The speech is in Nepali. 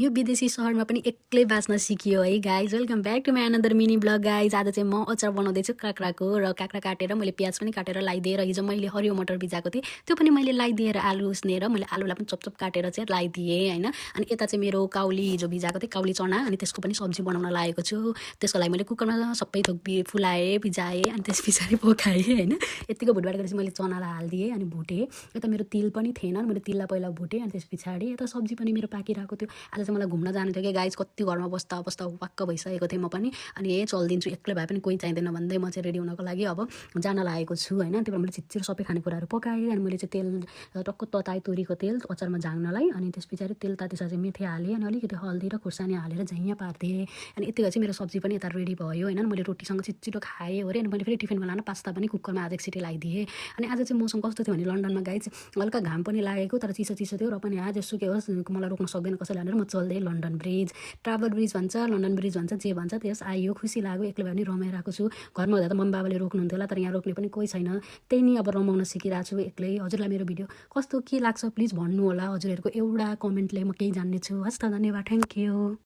यो विदेशी सहरमा पनि एक्लै बाँच्न सिकियो है guys. Welcome back to my another mini blog guys. आज चाहिँ म अचार बनाउँदैछु काँक्राको, र काँक्रा काटेर मैले प्याज पनि काटेर लगाइदिएर हिजो मैले हरियो मटर भिजाएको थिएँ, त्यो पनि मैले लगाइदिएर आलु उस्नेर मैले आलुलाई पनि चपचप काटेर चाहिँ लगाइदिएँ होइन। अनि यता चाहिँ मेरो काउली हिजो भिजाएको थिएँ, काउली चना, अनि त्यसको पनि सब्जी बनाउन लागेको छु। त्यसको लागि मैले कुकरमा सबै थोक फुलाएँ, भिजाएँ, अनि त्यस पछाडि पकाएँ होइन। यत्तिको भुटभाट गरेपछि मैले चनालाई हालिदिएँ अनि भुटेँ। यता मेरो तिल पनि थिएन, मैले तिललाई पहिला भुटेँ, अनि त्यस पछाडि यता सब्जी पनि मेरो पाकिरहेको थियो। आज चाहिँ मलाई घुम्न जानु थियो कि गाइज, कति घरमा बस्दा बस्दा वाक्क भइसकेको थिएँ म पनि। अनि चलिदिन्छु, एक्लै भए पनि कोही चाहिँदैन भन्दै म चाहिँ रेडी हुनको लागि अब जान लागेको छु होइन। त्यही भएर मैले छिटछिटो सबै खानेकुराहरू पकाएँ। अनि मैले चाहिँ तेल टक्क तताएँ, तोरीको तेल अचारमा झाँग्नलाई। अनि त्यस पछाडि तेल तातिसकेपछि चाहिँ मेथी हालेँ, अनि अलिकति हल्दी र खुर्सानी हालेर झैँया पारिदिएँ। अनि यति चाहिँ मेरो सब्जी पनि यता रेडी भयो होइन। मैले रोटीसँग छिटछिटो खाएँ अरे। अनि मैले फेरि टिफिनमा लान पास्ता पनि कुकरमा आज एकसिटी लगाइदिएँ। अनि आज चाहिँ मौसम कस्तो थियो भने लन्डनमा गाइज हल्का घाम पनि लागेको, तर चिसो चिसो थियो, र पनि आज सुके होस् मलाई रोक्न सक्दैन कसैले भनेर म चल्दै लन्डन ब्रिज, ट्राभल ब्रिज भन्छ, लन्डन ब्रिज भन्छ, जे भन्छ त्यस आइयो। खुसी लाग्यो, एक्लै भए पनि रमाइरहेको छु। घरमा हुँदा त मम्मी बाबाले रोक्नुहुन्थ्यो होला, तर यहाँ रोक्ने पनि कोही छैन। त्यही नि अब रमाउन सिकिरहेको छु एक्लै। हजुरलाई मेरो भिडियो कस्तो के लाग्छ प्लिज भन्नु होला। हजुरहरूको एउटा कमेन्टले म केही जान्ने छु। हस् त, धन्यवाद, थ्याङ्क यू।